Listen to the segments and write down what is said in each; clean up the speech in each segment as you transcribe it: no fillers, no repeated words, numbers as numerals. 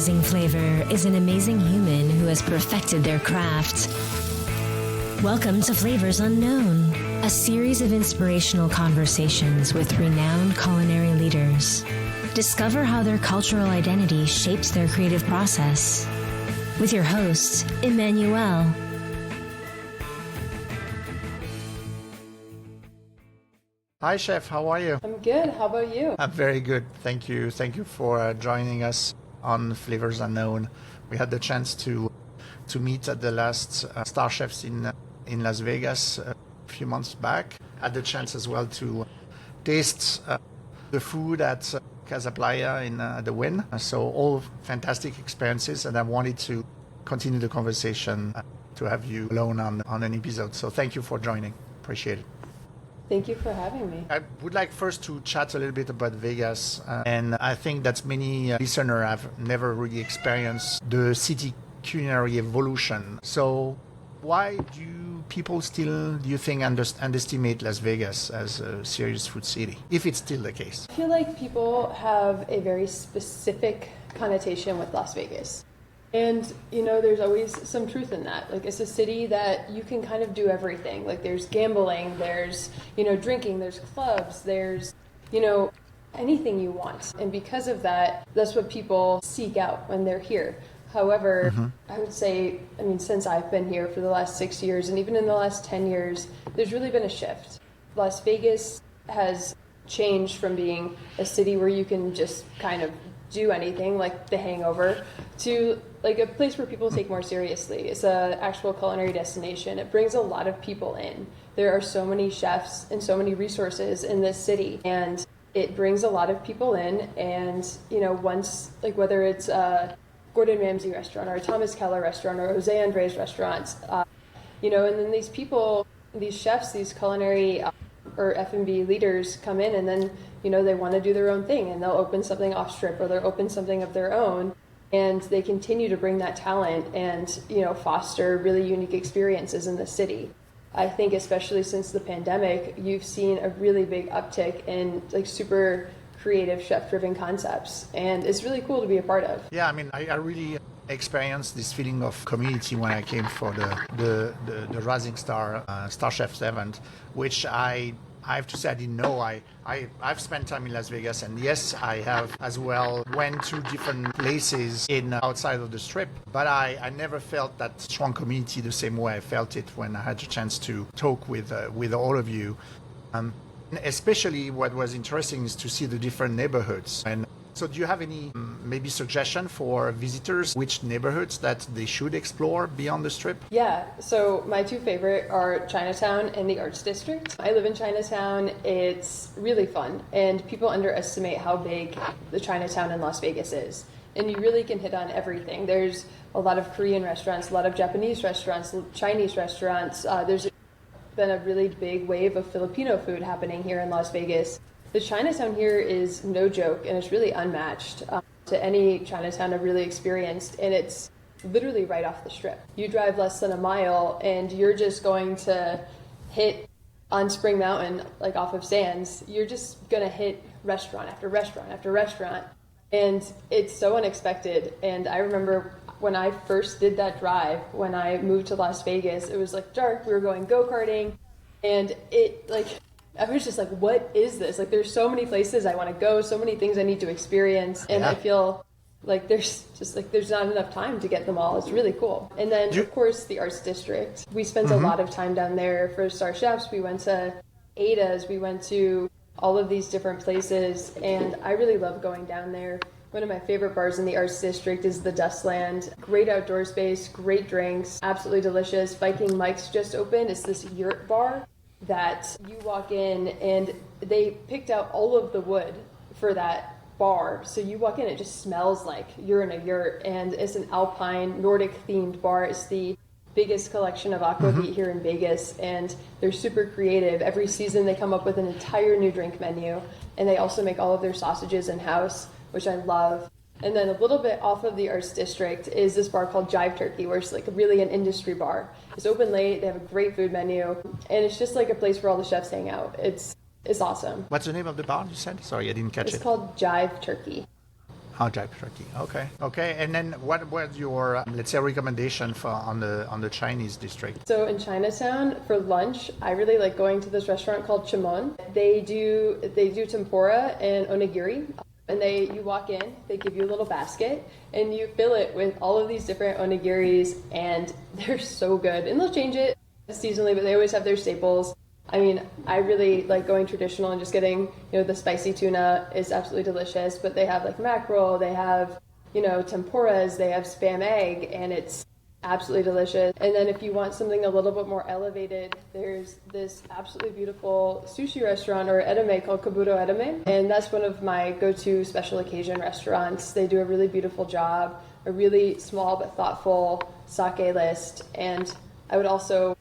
mesmerizing flavor is an amazing human who has perfected their craft. Welcome to Flavors Unknown, a series of inspirational conversations with renowned culinary leaders. Discover how their cultural identity shapes their creative process. With your host, Emmanuel. Hi, Chef. How are you? I'm good. How about you? I'm very good. Thank you. Thank you for joining us on Flavors Unknown. We had the chance to meet at the last Star Chefs in Las Vegas a few months back. Had the chance as well to taste the food at Casa Playa in the Wynn. So all fantastic experiences, and I wanted to continue the conversation to have you alone on an episode. So thank you for joining. Appreciate it. Thank you for having me. I would like first to chat a little bit about Vegas. And I think that many listeners have never really experienced the city culinary evolution. So why do people still, do you think, underestimate Las Vegas as a serious food city, if it's still the case? I feel like people have a very specific connotation with Las Vegas. And, you know, there's always some truth in that. Like, it's a city that you can kind of do everything. Like, there's gambling, there's, drinking, there's clubs, there's, anything you want. And because of that, that's what people seek out when they're here. However, I would say, since I've been here for the last 6 years, and even in the last 10 years, there's really been a shift. Las Vegas has changed from being a city where you can just kind of do anything, like The Hangover, to like a place where people take more seriously. It's an actual culinary destination. It brings a lot of people in. There are so many chefs and so many resources in this city, and it brings a lot of people in. And once, like, whether it's a Gordon Ramsay restaurant or a Thomas Keller restaurant or Jose Andres restaurants, and then these people, these chefs, these culinary or F&B leaders come in, and then they want to do their own thing, and they'll open something off strip, or they'll open something of their own, and they continue to bring that talent and foster really unique experiences in the city. I think especially since the pandemic, you've seen a really big uptick in like super creative chef-driven concepts, and it's really cool to be a part of. Yeah, I really experienced this feeling of community when I came for the Rising Star Star Chefs event, which I have to say I didn't know. I've spent time in Las Vegas, and yes, I have as well went to different places in outside of the Strip, but I never felt that strong community the same way I felt it when I had a chance to talk with all of you. Especially what was interesting is to see the different neighborhoods. And so do you have any maybe suggestion for visitors, which neighborhoods that they should explore beyond the Strip? Yeah, so my two favorite are Chinatown and the Arts District. I live in Chinatown. It's really fun, and people underestimate how big the Chinatown in Las Vegas is. And you really can hit on everything. There's a lot of Korean restaurants, a lot of Japanese restaurants, Chinese restaurants. There's been a really big wave of Filipino food happening here in Las Vegas. The Chinatown here is no joke, and it's really unmatched to any Chinatown I've really experienced, and it's literally right off the Strip. You drive less than a mile, and you're just going to hit on Spring Mountain, like off of Sands, you're just going to hit restaurant after restaurant after restaurant, and it's so unexpected. And I remember when I first did that drive, when I moved to Las Vegas, it was like dark, we were going go-karting, and I was just like, what is this? Like, there's so many places I want to go, so many things I need to experience, and I feel like there's not enough time to get them all. It's really cool. And then, of course, the Arts District. We spent a lot of time down there for Star Chefs. We went to Ada's, we went to all of these different places, and I really love going down there. One of my favorite bars in the Arts District is the Dustland. Great outdoor space, great drinks, absolutely delicious. Viking Mike's just opened. It's this yurt bar that you walk in, and they picked out all of the wood for that bar. So you walk in, it just smells like you're in a yurt, and it's an alpine Nordic themed bar. It's the biggest collection of aquavit here in Vegas, and they're super creative. Every season they come up with an entire new drink menu, and they also make all of their sausages in-house, which I love. And then a little bit off of the Arts District is this bar called Jive Turkey, where it's like really an industry bar. It's open late, they have a great food menu, and it's just like a place where all the chefs hang out. It's awesome. What's the name of the bar you said? Sorry, I didn't catch it. It's called Jive Turkey. Oh, jack turkey. Okay. Okay. And then what was your, let's say, recommendation for on the Chinese district? So in Chinatown for lunch, I really like going to this restaurant called Chimon. They do tempura and onigiri. And you walk in, they give you a little basket, and you fill it with all of these different onigiris, and they're so good. And they'll change it seasonally, but they always have their staples. I mean, I really like going traditional and just getting, the spicy tuna is absolutely delicious, but they have like mackerel, they have, tempuras, they have Spam egg, and it's absolutely delicious. And then if you want something a little bit more elevated, there's this absolutely beautiful sushi restaurant or edame called Kabuto Edame, and that's one of my go-to special occasion restaurants. They do a really beautiful job, a really small but thoughtful sake list, and I would also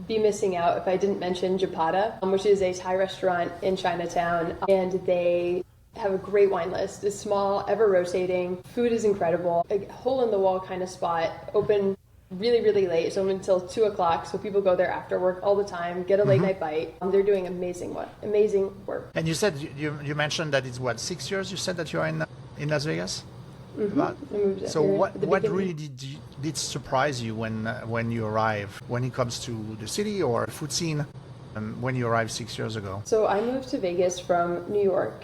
be missing out if I didn't mention Japada, which is a Thai restaurant in Chinatown, and they have a great wine list. It's small, ever rotating. Food is incredible. A hole in the wall kind of spot. Open really, really late, so until 2 o'clock. So people go there after work all the time, get a late night bite. They're doing amazing work. And you said you mentioned that it's 6 years. You said that you're in Las Vegas. Mm-hmm. So what really did surprise you when you arrived? When it comes to the city or food scene, when you arrived 6 years ago? So I moved to Vegas from New York.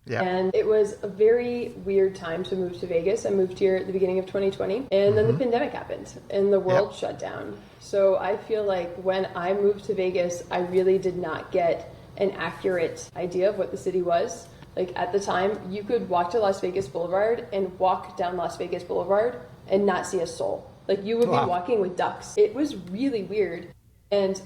Yeah. And it was a very weird time to move to Vegas. I moved here at the beginning of 2020, and then the pandemic happened and the world shut down. So I feel like when I moved to Vegas, I really did not get an accurate idea of what the city was. Like at the time, you could walk to Las Vegas Boulevard and walk down Las Vegas Boulevard and not see a soul. Like you would be walking with ducks. It was really weird.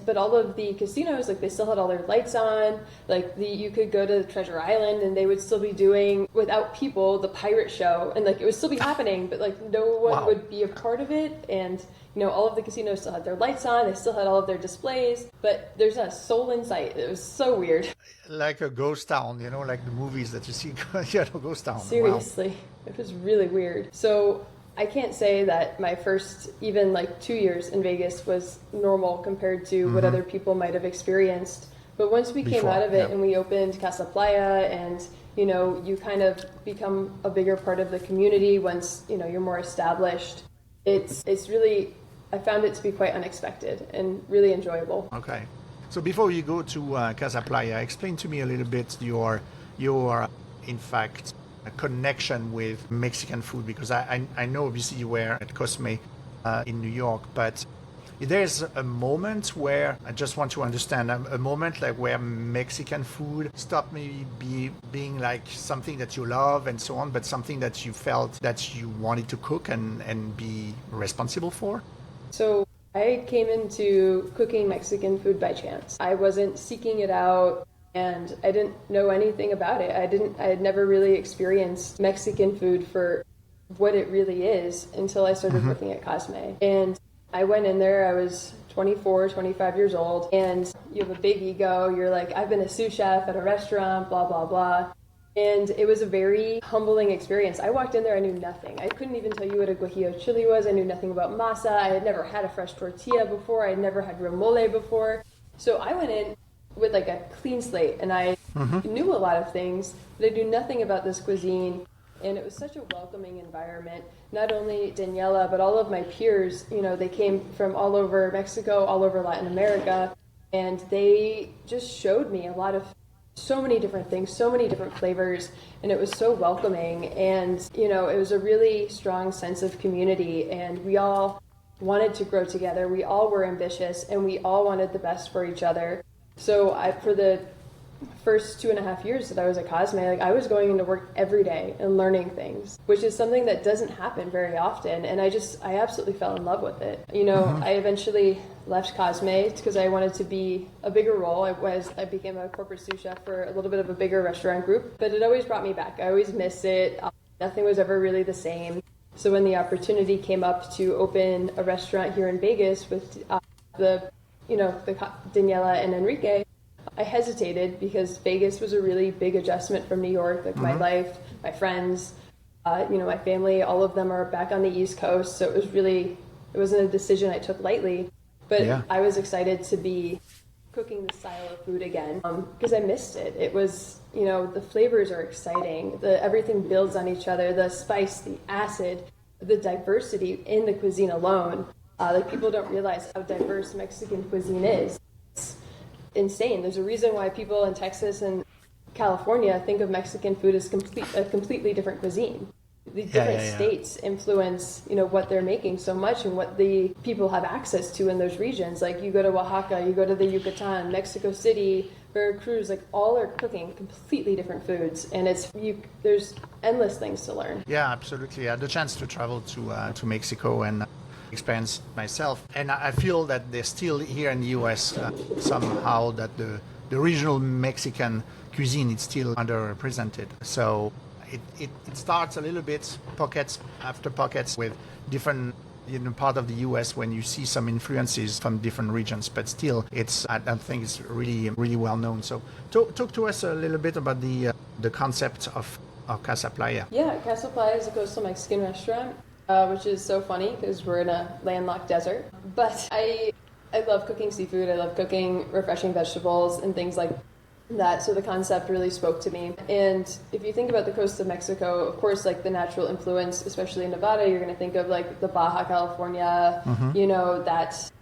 But all of the casinos, like they still had all their lights on. Like you could go to Treasure Island and they would still be doing, without people, the pirate show, and like it would still be happening, but like no one would be a part of it. And all of the casinos still had their lights on. They still had all of their displays, but there's not a soul in sight. It was so weird. Like a ghost town, like the movies that you see. Ghost town. Seriously, It was really weird. So I can't say that my first even 2 years in Vegas was normal compared to what other people might have experienced. But once we came out of it and we opened Casa Playa and, you kind of become a bigger part of the community once, you're more established. It's really, I found it to be quite unexpected and really enjoyable. Okay. So before you go to Casa Playa, explain to me a little bit your in fact, a connection with Mexican food, because I know obviously you were at Cosme in New York, but there's a moment where I just want to understand a moment like where Mexican food stopped maybe being like something that you love and so on, but something that you felt that you wanted to cook and be responsible for. So I came into cooking Mexican food by chance. I wasn't seeking it out. And I didn't know anything about it. I had never really experienced Mexican food for what it really is until I started working at Cosme. And I went in there, I was 24, 25 years old, and you have a big ego. You're like, I've been a sous chef at a restaurant, blah, blah, blah. And it was a very humbling experience. I walked in there, I knew nothing. I couldn't even tell you what a guajillo chili was. I knew nothing about masa. I had never had a fresh tortilla before. I had never had real mole before. So I went in with a clean slate, and I knew a lot of things, but I knew nothing about this cuisine. And it was such a welcoming environment. Not only Daniela, but all of my peers, they came from all over Mexico, all over Latin America, and they just showed me so many different things, so many different flavors, and it was so welcoming. And, it was a really strong sense of community, and we all wanted to grow together. We all were ambitious, and we all wanted the best for each other. So for the first 2.5 years that I was at Cosme, I was going into work every day and learning things, which is something that doesn't happen very often. And I absolutely fell in love with it. I eventually left Cosme because I wanted to be a bigger role. I became a corporate sous chef for a little bit of a bigger restaurant group, but it always brought me back. I always missed it. Nothing was ever really the same. So when the opportunity came up to open a restaurant here in Vegas with the Daniela and Enrique, I hesitated because Vegas was a really big adjustment from New York. My life, my friends, my family, all of them are back on the East Coast. So it wasn't a decision I took lightly, but I was excited to be cooking this style of food again because I missed it. It was, the flavors are exciting. Everything builds on each other. The spice, the acid, the diversity in the cuisine alone. People don't realize how diverse Mexican cuisine is. It's insane. There's a reason why people in Texas and California think of Mexican food as a completely different cuisine. The different states influence, what they're making so much and what the people have access to in those regions. Like you go to Oaxaca, you go to the Yucatan, Mexico City, Veracruz, all are cooking completely different foods, and there's endless things to learn. Yeah, absolutely. I had the chance to travel to Mexico and experience myself, and I feel that there's still here in the U.S. Somehow that the regional Mexican cuisine is still underrepresented. So it starts a little bit pockets after pockets with different part of the U.S. when you see some influences from different regions, but still I don't think it's really really well known. So talk to us a little bit about the concept of Casa Playa. Yeah, Casa Playa is a coastal Mexican restaurant, which is so funny because we're in a landlocked desert. But I love cooking seafood. I love cooking refreshing vegetables and things like that, so the concept really spoke to me. And if you think about the coast of Mexico, of course, the natural influence, especially in Nevada, you're going to think of the Baja California, that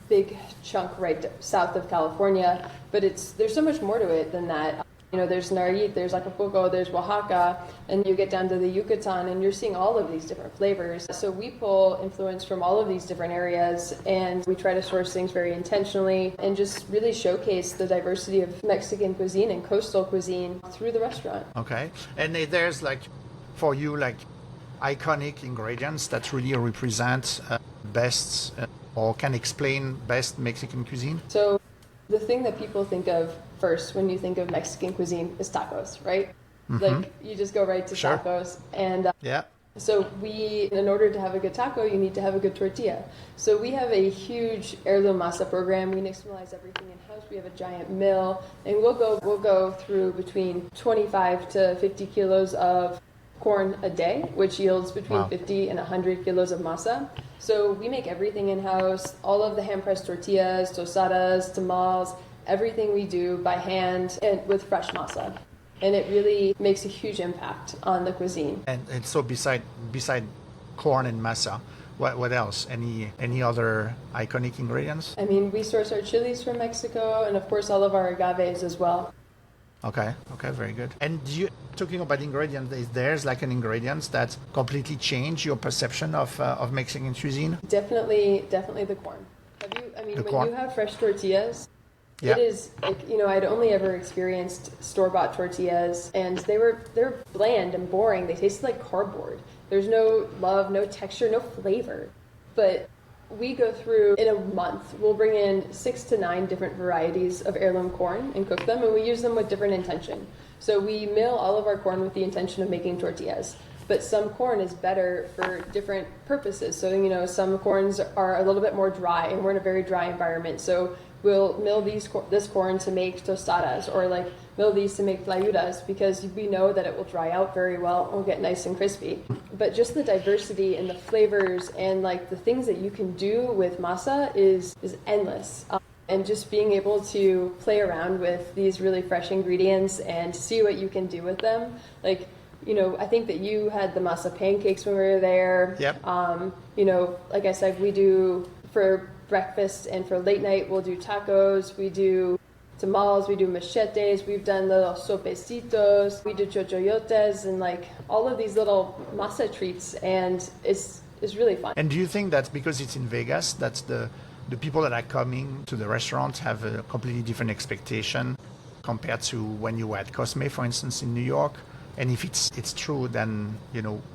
big chunk right south of California. But there's so much more to it than that. There's Nayarit, there's Acapulco, there's Oaxaca, and you get down to the Yucatan, and you're seeing all of these different flavors. So we pull influence from all of these different areas, and we try to source things very intentionally and just really showcase the diversity of Mexican cuisine and coastal cuisine through the restaurant. Okay. And there's for you, iconic ingredients that really represent best or can explain best Mexican cuisine? So the thing that people think of first when you think of Mexican cuisine is tacos, right? Mm-hmm. You just go right to tacos. And so in order to have a good taco, you need to have a good tortilla. So we have a huge heirloom masa program. We nixtamalize everything in-house. We have a giant mill, and we'll go through between 25 to 50 kilos of corn a day, which yields between 50 and 100 kilos of masa. So we make everything in-house, all of the hand-pressed tortillas, tostadas, tamales, everything we do by hand and with fresh masa. And it really makes a huge impact on the cuisine. And so beside corn and masa, what else? Any other iconic ingredients? I mean, we source our chilies from Mexico, and of course all of our agaves as well. Okay, very good. And talking about ingredients, there's an ingredient that completely change your perception of Mexican cuisine? Definitely the corn. When you have fresh tortillas, it is I'd only ever experienced store-bought tortillas, and they're bland and boring. They tasted like cardboard. There's no love, no texture, no flavor. But we go through, in a month, we'll bring in 6 to 9 different varieties of heirloom corn and cook them, and we use them with different intention. So we mill all of our corn with the intention of making tortillas. But some corn is better for different purposes. So, some corns are a little bit more dry, and we're in a very dry environment. So we'll mill this corn to make tostadas, or mill these to make tlayudas, because we know that it will dry out very well and will get nice and crispy. But just the diversity and the flavors and the things that you can do with masa is endless. And just being able to play around with these really fresh ingredients and see what you can do with them. I think that you had the masa pancakes when we were there. Yep. Like I said, we do for breakfast and for late night, we'll do tacos, we do tamales, we do machetes, we've done little sopecitos, we do chochoyotes, and all of these little masa treats, and it's really fun. And do you think that's because it's in Vegas, that's the people that are coming to the restaurant have a completely different expectation compared to when you were at Cosme, for instance, in New York? And if it's true, then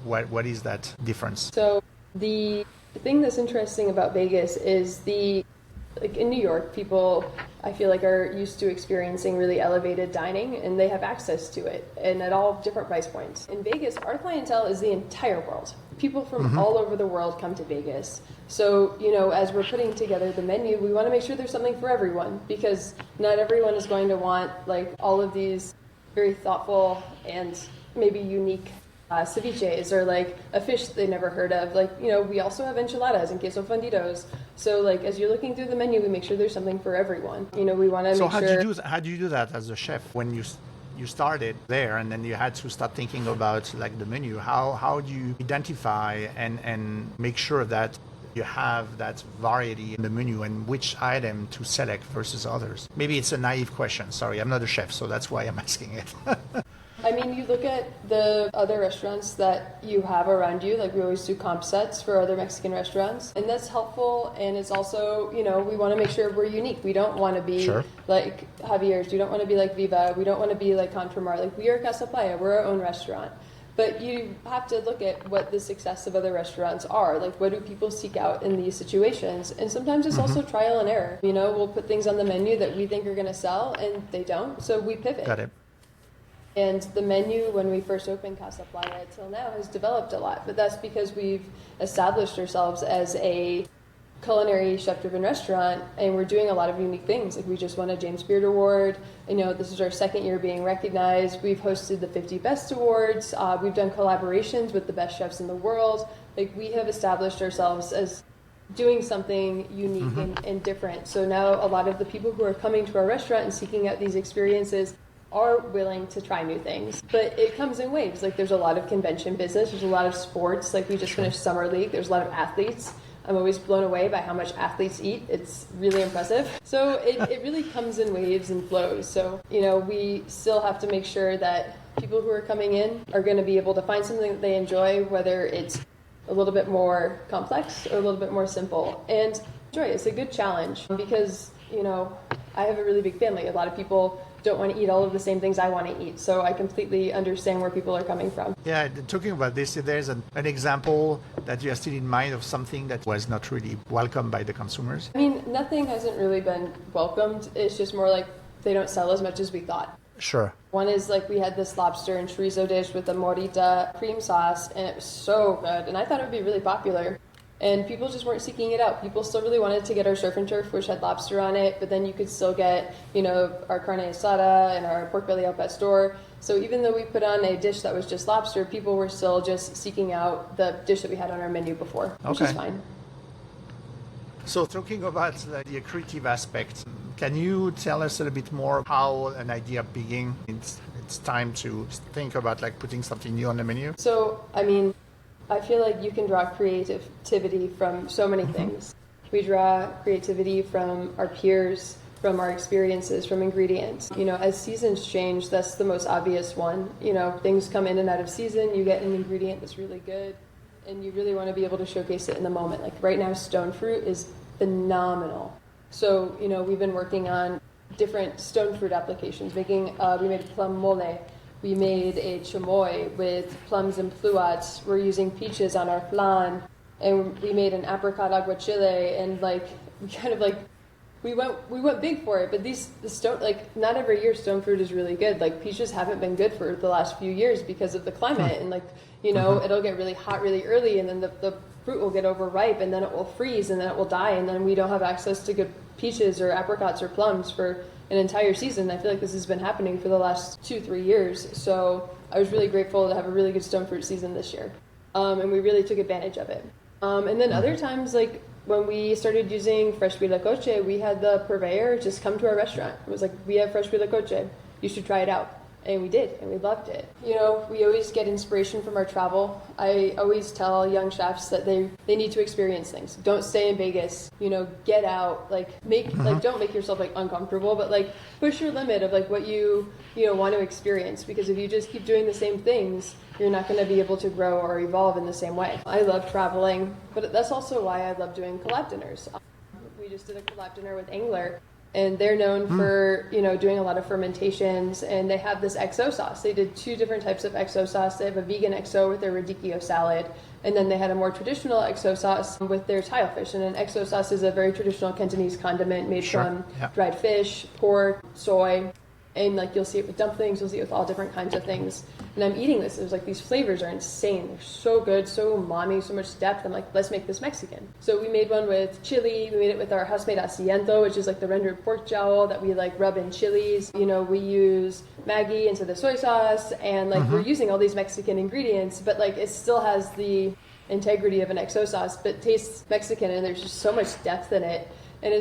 what is that difference? So the thing that's interesting about Vegas is in New York, people I feel are used to experiencing really elevated dining, and they have access to it, and at all different price points. In Vegas, our clientele is the entire world. People from all over the world come to Vegas. So, as we're putting together the menu, we want to make sure there's something for everyone, because not everyone is going to want all of these very thoughtful and maybe unique ceviches or like a fish they never heard of. Like, you know, we also have enchiladas and queso fundidos. So like as you're looking through the menu, we make sure there's something for everyone. You know, we want to make sure. So how do you do that as a chef when you started there and then you had to start thinking about like the menu? How do you identify and make sure that you have that variety in the menu and which item to select versus others? Maybe it's a naive question. Sorry, I'm not a chef, so that's why I'm asking it. I mean, you look at the other restaurants that you have around you, like we always do comp sets for other Mexican restaurants, and that's helpful. And it's also, you know, we want to make sure we're unique. We don't want to be like Javier's. We don't want to be like Viva. We don't want to be like Contramar. Like we are Casa Playa. We're our own restaurant. But you have to look at what the success of other restaurants are. Like, what do people seek out in these situations? And sometimes it's also trial and error. You know, we'll put things on the menu that we think are going to sell, and they don't. So we pivot. Got it. And the menu, when we first opened Casa Playa till now, has developed a lot. But that's because we've established ourselves as a culinary chef-driven restaurant, and we're doing a lot of unique things. Like we just won a James Beard Award. You know, this is our second year being recognized. We've hosted the 50 Best Awards. We've done collaborations with the best chefs in the world. Like we have established ourselves as doing something unique and different. So now a lot of the people who are coming to our restaurant and seeking out these experiences are willing to try new things. But it comes in waves. Like there's a lot of convention business. There's a lot of sports. Like we just finished Summer League. There's a lot of athletes. I'm always blown away by how much athletes eat. It's really impressive. So it really comes in waves and flows. So, you know, we still have to make sure that people who are coming in are going to be able to find something that they enjoy, whether it's a little bit more complex or a little bit more simple. And enjoy it. It's a good challenge because, you know, I have a really big family. A lot of people don't want to eat all of the same things I want to eat. So I completely understand where people are coming from. Yeah, talking about this, there's an example that you have still in mind of something that was not really welcomed by the consumers? I mean, nothing hasn't really been welcomed. It's just more like they don't sell as much as we thought. Sure. One is like we had this lobster and chorizo dish with the morita cream sauce, and it was so good. And I thought it would be really popular. And people just weren't seeking it out. People still really wanted to get our surf and turf, which had lobster on it, but then you could still get, you know, our carne asada and our pork belly al pastor. So even though we put on a dish that was just lobster, people were still just seeking out the dish that we had on our menu before, which is fine. So talking about the creative aspect, can you tell us a little bit more how an idea began? It's time to think about like putting something new on the menu. So, I mean, I feel like you can draw creativity from so many things. We draw creativity from our peers, from our experiences, from ingredients. You know, as seasons change, that's the most obvious one. You know, things come in and out of season, you get an ingredient that's really good, and you really want to be able to showcase it in the moment. Like right now, stone fruit is phenomenal. So, you know, we've been working on different stone fruit applications, we made plum mole. We made a chamoy with plums and pluots. We're using peaches on our flan. And we made an apricot aguachile. And like, we went big for it. But not every year stone fruit is really good. Like peaches haven't been good for the last few years because of the climate. And like, you know, it'll get really hot really early, and then the fruit will get overripe, and then it will freeze, and then it will die. And then we don't have access to good peaches or apricots or plums for an entire season. I feel like this has been happening for the last 2-3 years. So I was really grateful to have a really good stone fruit season this year. And we really took advantage of it. And then other times, like when we started using fresh huitlacoche, we had the purveyor just come to our restaurant. It was like, we have fresh huitlacoche. You should try it out. And we did, and we loved it. You know, we always get inspiration from our travel. I always tell young chefs that they need to experience things. Don't stay in Vegas. You know, get out. Like don't make yourself like uncomfortable, but like push your limit of like what you want to experience. Because if you just keep doing the same things, you're not going to be able to grow or evolve in the same way. I love traveling, but that's also why I love doing collab dinners. We just did a collab dinner with Angler. And they're known for, you know, doing a lot of fermentations, and they have this XO sauce. They did 2 different types of XO sauce. They have a vegan XO with their radicchio salad, and then they had a more traditional XO sauce with their tilefish. And an XO sauce is a very traditional Cantonese condiment made from dried fish, pork, soy, and like you'll see it with dumplings, you'll see it with all different kinds of things. And I'm eating this. It was like, these flavors are insane. They're so good, so umami, so much depth. I'm like, let's make this Mexican. So we made one with chili. We made it with our house-made asiento, which is like the rendered pork jowl that we like rub in chilies. You know, we use Maggi into the soy sauce, and like we're using all these Mexican ingredients, but like it still has the integrity of an XO sauce, but tastes Mexican, and there's just so much depth in it. And it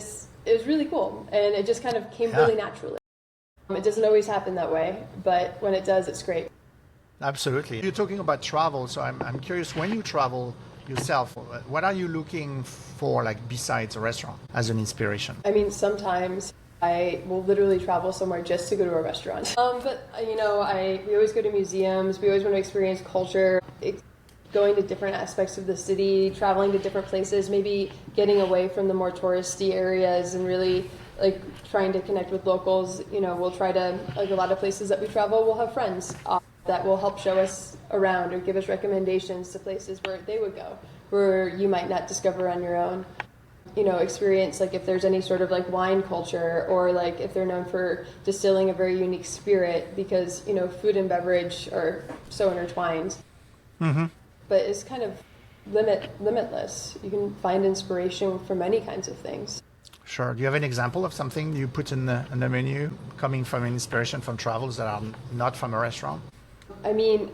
was really cool. And it just kind of came really naturally. It doesn't always happen that way, but when it does, it's great. Absolutely. You're talking about travel, so I'm curious, when you travel yourself, what are you looking for, like, besides a restaurant as an inspiration? I mean, sometimes I will literally travel somewhere just to go to a restaurant. But, you know, we always go to museums. We always want to experience culture, going to different aspects of the city, traveling to different places, maybe getting away from the more touristy areas and really like trying to connect with locals. You know, we'll try to, like a lot of places that we travel, we'll have friends that will help show us around or give us recommendations to places where they would go, where you might not discover on your own. You know, experience, like if there's any sort of like wine culture, or like if they're known for distilling a very unique spirit, because, you know, food and beverage are so intertwined. Mm-hmm. But it's kind of limitless. You can find inspiration from many kinds of things. Sure. Do you have an example of something you put in the menu coming from inspiration from travels that are not from a restaurant? I mean,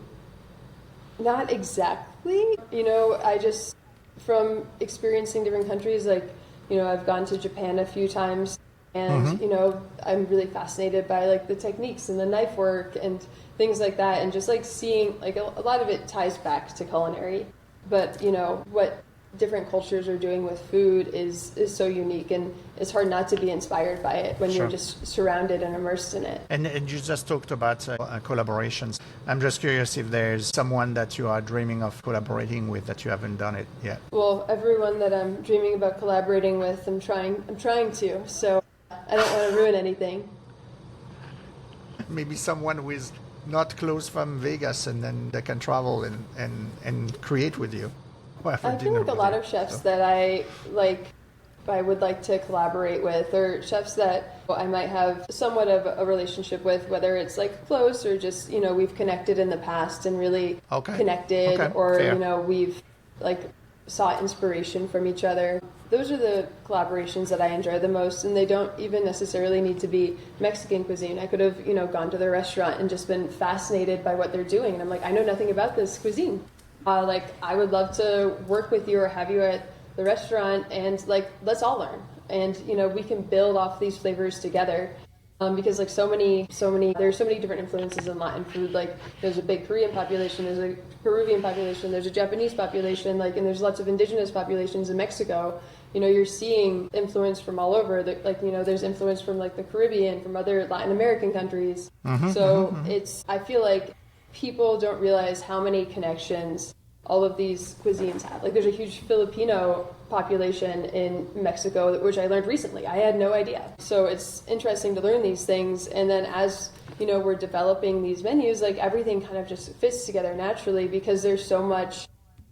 not exactly. You know, I just, from experiencing different countries, like, you know, I've gone to Japan a few times, and, you know, I'm really fascinated by, like, the techniques and the knife work and things like that, and just, like, seeing, like, a lot of it ties back to culinary. But, you know, what different cultures are doing with food is so unique, and it's hard not to be inspired by it when you're just surrounded and immersed in it. And you just talked about collaborations. I'm just curious if there's someone that you are dreaming of collaborating with that you haven't done it yet. Well, everyone that I'm dreaming about collaborating with, I'm trying to, so I don't want to ruin anything. Maybe someone who is not close from Vegas, and then they can travel and create with you. I feel like a lot of chefs that I would like to collaborate with, or chefs that I might have somewhat of a relationship with, whether it's like close or just, you know, we've connected in the past and really connected, or, you know, we've like sought inspiration from each other. Those are the collaborations that I enjoy the most, and they don't even necessarily need to be Mexican cuisine. I could have, you know, gone to their restaurant and just been fascinated by what they're doing, and I'm like, I know nothing about this cuisine. Like, I would love to work with you or have you at the restaurant, and like, let's all learn. And, you know, we can build off these flavors together. Because like there's so many different influences in Latin food. Like, there's a big Korean population, there's a Peruvian population, there's a Japanese population, like, and there's lots of indigenous populations in Mexico. You know, you're seeing influence from all over. Like, you know, there's influence from like the Caribbean, from other Latin American countries. I feel like people don't realize how many connections all of these cuisines have. Like, there's a huge Filipino population in Mexico, which I learned recently. I had no idea. So it's interesting to learn these things. And then as, you know, we're developing these menus, like, everything kind of just fits together naturally, because there's so much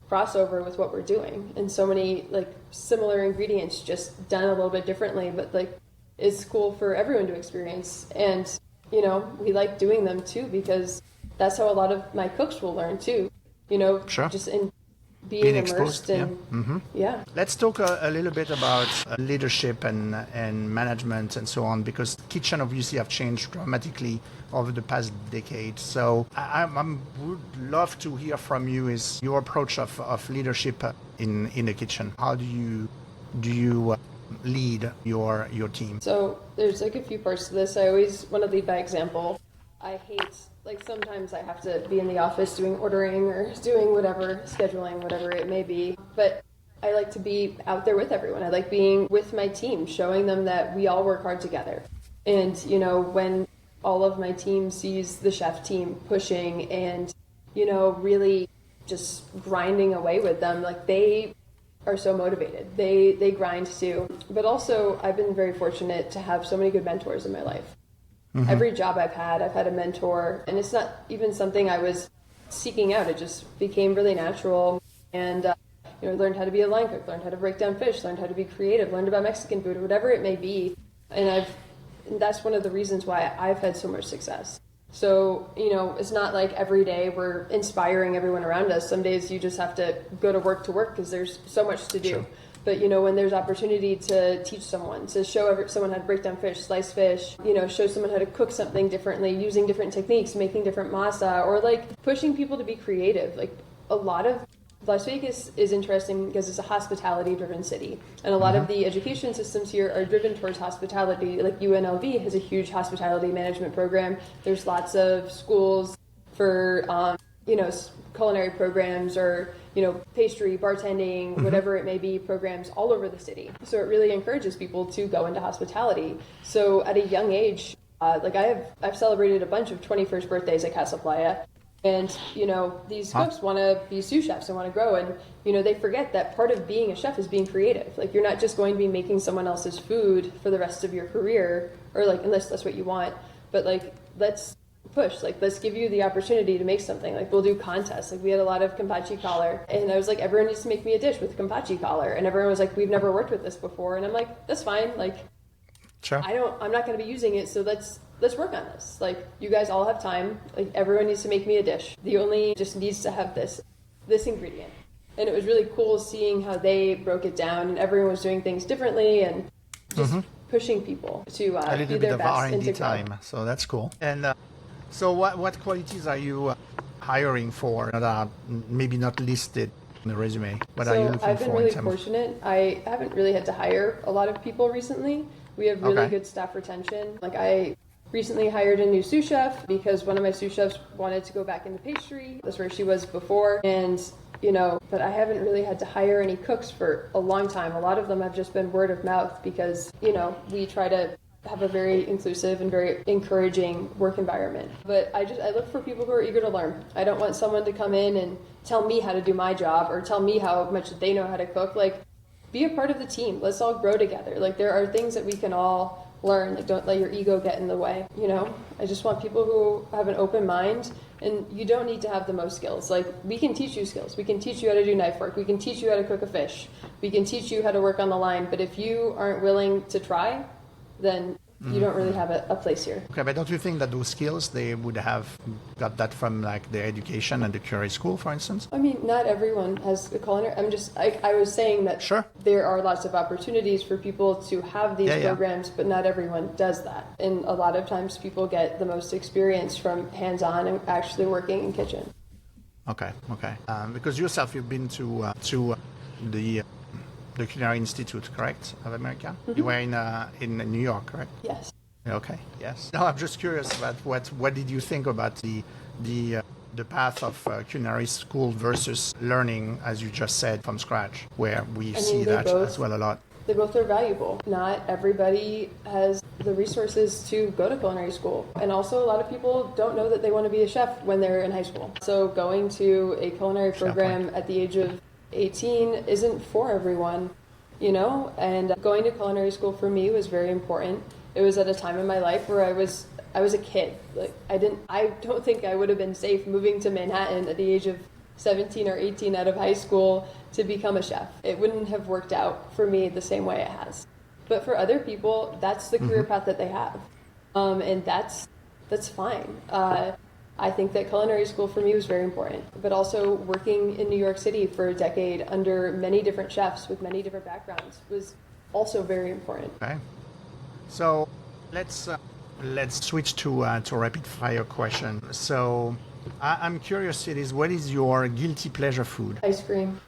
crossover with what we're doing, and so many like similar ingredients just done a little bit differently, but like, it's cool for everyone to experience. And, you know, we like doing them too, because that's how a lot of my cooks will learn too. You know, just in being immersed in. Let's talk a little bit about leadership and management and so on, because kitchen obviously have changed dramatically over the past decade. So I would love to hear from you is your approach of leadership in the kitchen. How do you lead your team? So there's like a few parts to this. I always want to lead by example. I hate, like, sometimes I have to be in the office doing ordering or doing whatever, scheduling, whatever it may be. But I like to be out there with everyone. I like being with my team, showing them that we all work hard together. And, you know, when all of my team sees the chef team pushing and, you know, really just grinding away with them, like, they are so motivated. They grind too. But also, I've been very fortunate to have so many good mentors in my life. Every job I've had a mentor, and it's not even something I was seeking out. It just became really natural. And, you know, learned how to be a line cook, learned how to break down fish, learned how to be creative, learned about Mexican food, or whatever it may be. And that's one of the reasons why I've had so much success. So, it's not like every day we're inspiring everyone around us. Some days you just have to go to work because there's so much to do. Sure. But, when there's opportunity to teach someone, to show someone how to break down fish, slice fish, show someone how to cook something differently, using different techniques, making different masa, or like pushing people to be creative. Like a lot of Las Vegas is interesting because it's a hospitality-driven city, and a lot of the education systems here are driven towards hospitality. Like UNLV has a huge hospitality management program. There's lots of schools for, culinary programs or, pastry, bartending, whatever it may be, programs all over the city. So it really encourages people to go into hospitality. So at a young age, I've celebrated a bunch of 21st birthdays at Casa Playa. And, these cooks want to be sous chefs and want to grow. And, they forget that part of being a chef is being creative. Like, you're not just going to be making someone else's food for the rest of your career, or like, unless that's what you want. But like, let's push. Like, let's give you the opportunity to make something. Like, we'll do contests. Like, we had a lot of kampachi collar. And I was like, everyone needs to make me a dish with kampachi collar. And everyone was like, we've never worked with this before. And I'm like, that's fine. Like, sure. I'm not going to be using it. So let's work on this. Like, you guys all have time. Like, everyone needs to make me a dish. The only just needs to have this ingredient. And it was really cool seeing how they broke it down, and everyone was doing things differently and just pushing people to a little do bit their of best R&D and to grow. time. So that's cool. And so what qualities are you hiring for that are maybe not listed in the resume? What are you looking for? I've been really fortunate. I haven't really had to hire a lot of people recently. We have really good staff retention. Like, I recently hired a new sous chef because one of my sous chefs wanted to go back into pastry. That's where she was before. And, but I haven't really had to hire any cooks for a long time. A lot of them have just been word of mouth because, we try to have a very inclusive and very encouraging work environment. But I look for people who are eager to learn. I don't want someone to come in and tell me how to do my job or tell me how much they know how to cook. Like, be a part of the team. Let's all grow together. Like, there are things that we can all learn. Like, don't let your ego get in the way. I just want people who have an open mind, and you don't need to have the most skills. Like, we can teach you skills. We can teach you how to do knife work. We can teach you how to cook a fish. We can teach you how to work on the line. But if you aren't willing to try, then you don't really have a place here. Okay, but don't you think that those skills, they would have got that from like their education and the culinary school, for instance? I mean, not everyone has a culinary. I was saying that there are lots of opportunities for people to have these programs, but not everyone does that. And a lot of times people get the most experience from hands-on and actually working in kitchen. Okay. Because yourself, you've been to the Culinary Institute, correct, of America? You were in New York, correct? Yes. Okay. Yes. No, I'm just curious about what did you think about the path of culinary school versus learning, as you just said, from scratch, where we see that as well a lot. They both are valuable. Not everybody has the resources to go to culinary school. And also a lot of people don't know that they want to be a chef when they're in high school. So going to a culinary program at the age of 18 isn't for everyone, and going to culinary school for me was very important. It was at a time in my life where I was a kid. Like, I don't think I would have been safe moving to Manhattan at the age of 17 or 18 out of high school to become a chef. It wouldn't have worked out for me the same way it has. But for other people, that's the career path that they have. And that's fine. I think that culinary school for me was very important, but also working in New York City for a decade under many different chefs with many different backgrounds was also very important. Okay, so let's switch to a rapid fire question. So I'm curious, what is your guilty pleasure food? Ice cream.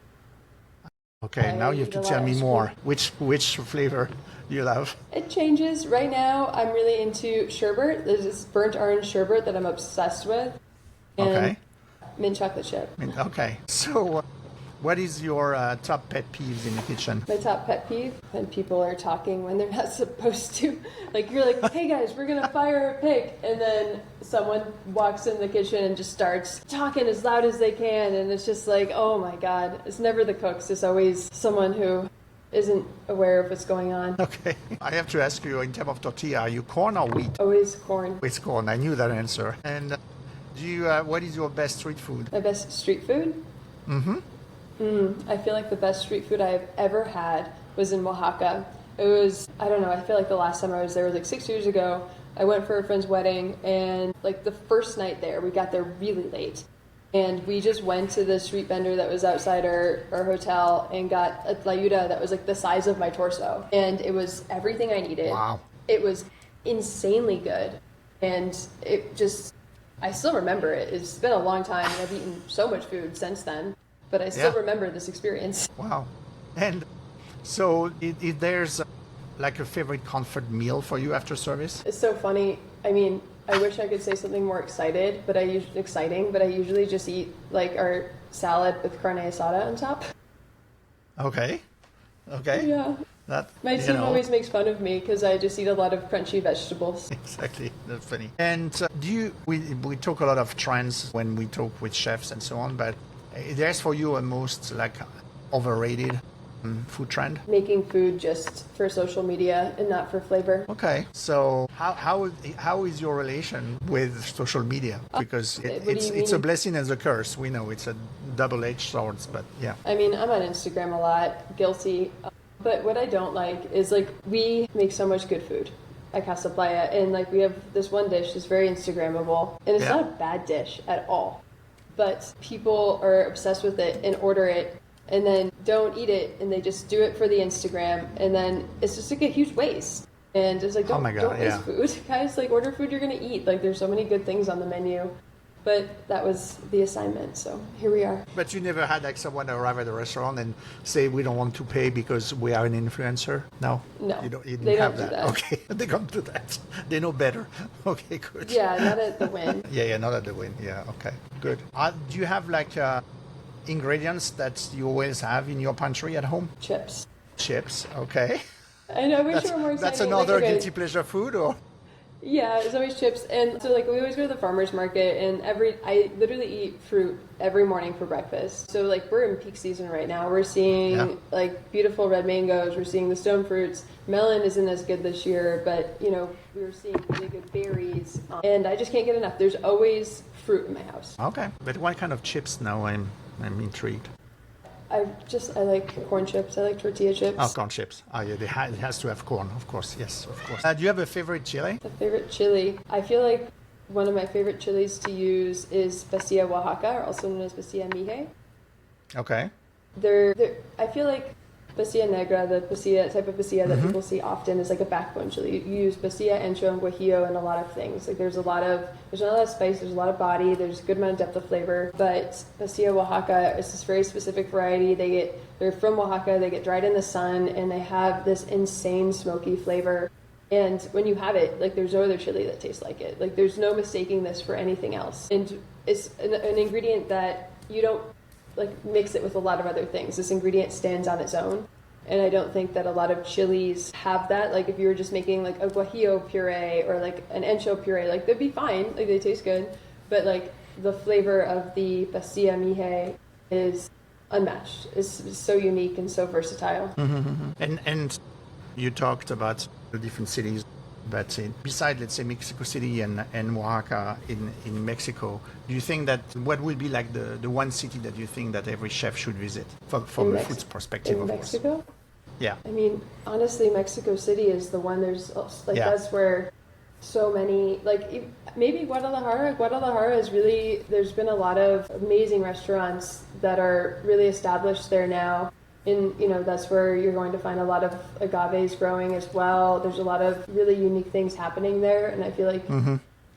Okay, now you have to tell me more. Which flavor do you love? It changes. Right now, I'm really into sherbet. There's this burnt orange sherbet that I'm obsessed with. And mint chocolate chip. Okay. So what is your top pet peeves in the kitchen? My top pet peeve? When people are talking when they're not supposed to. Like, you're like, hey guys, we're going to fire a pig. And then someone walks in the kitchen and just starts talking as loud as they can. And it's just like, oh my God. It's never the cooks. It's always someone who isn't aware of what's going on. Okay. I have to ask you, in terms of tortilla, are you corn or wheat? Always corn. It's corn. I knew that answer. And what is your best street food? My best street food? I feel like the best street food I've ever had was in Oaxaca. It was, I don't know, I feel like the last time I was there was like 6 years ago. I went for a friend's wedding, and like the first night there, we got there really late. And we just went to the street vendor that was outside our hotel and got a tlayuda that was like the size of my torso. And it was everything I needed. Wow. It was insanely good. And it just, I still remember it. It's been a long time. I've eaten so much food since then, but I still remember this experience. Wow. And so if there's like a favorite comfort meal for you after service? It's so funny. I mean, I wish I could say something more exciting, but I usually just eat like our salad with carne asada on top. Okay. Yeah. My team always makes fun of me because I just eat a lot of crunchy vegetables. Exactly. That's funny. And we talk a lot of trends when we talk with chefs and so on, but there's for you a most like overrated food trend? Making food just for social media and not for flavor. Okay. So how is your relation with social media? Because it's a blessing and a curse. We know it's a double-edged sword, but yeah. I mean, I'm on Instagram a lot, guilty. But what I don't like is like we make so much good food at Casa Playa, and like we have this one dish that's very Instagrammable, and it's not a bad dish at all. But people are obsessed with it and order it and then don't eat it, and they just do it for the Instagram, and then it's just like a huge waste. And it's like, don't waste food. Guys, like order food you're gonna eat. Like there's so many good things on the menu. But that was the assignment, so here we are. But you never had like someone arrive at the restaurant and say we don't want to pay because we are an influencer? No? No, you didn't they have don't do that. that. Okay, they don't do that. They know better. Okay, good. Yeah, not at the Win. Yeah, not at the Win. Yeah, okay, good. Do you have like ingredients that you always have in your pantry at home? Chips. Chips, okay. I know, I wish you were more exciting. That's another guilty pleasure food, or? Yeah, it's always chips. And so like we always go to the farmer's market, and I literally eat fruit every morning for breakfast. So like we're in peak season right now. We're seeing like beautiful red mangoes. We're seeing the stone fruits. Melon isn't as good this year, but you know, we were seeing really good berries. And I just can't get enough. There's always fruit in my house. Okay. But what kind of chips now? I'm intrigued. I like corn chips. I like tortilla chips. Oh, corn chips. Oh, yeah, it has to have corn, of course. Yes, of course. Do you have a favorite chili? A favorite chili? I feel like one of my favorite chilies to use is Pasilla Oaxaca, or also known as Pasilla Mije. Okay. I feel like Pasilla Negra, the pasilla type of pasilla that people see often, is like a backbone chili. You use pasilla, ancho, and guajillo in a lot of things. Like there's not a lot of spice, there's a lot of body, there's a good amount of depth of flavor. But Pasilla Oaxaca is this very specific variety. They're from Oaxaca, they get dried in the sun, and they have this insane smoky flavor. And when you have it, like there's no other chili that tastes like it. Like there's no mistaking this for anything else. And it's an ingredient that you don't like mix it with a lot of other things. This ingredient stands on its own, and I don't think that a lot of chilies have that. Like if you were just making like a guajillo puree or like an ancho puree, like they'd be fine, like they taste good, but like the flavor of the pasilla mije is unmatched. It's so unique and so versatile. And you talked about the different cities. But besides, let's say, Mexico City and Oaxaca in Mexico, do you think that what would be like the one city that you think that every chef should visit from a food perspective, of course? In Mexico? Yeah. I mean, honestly, Mexico City is the one. That's where so many, like maybe Guadalajara. Guadalajara is really, there's been a lot of amazing restaurants that are really established there now. And, you know, that's where you're going to find a lot of agaves growing as well. There's a lot of really unique things happening there. And I feel like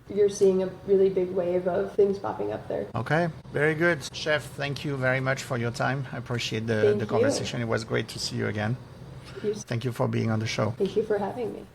you're seeing a really big wave of things popping up there. Okay, very good. Chef, thank you very much for your time. I appreciate the conversation. It was great to see you again. Thank you for being on the show. Thank you for having me.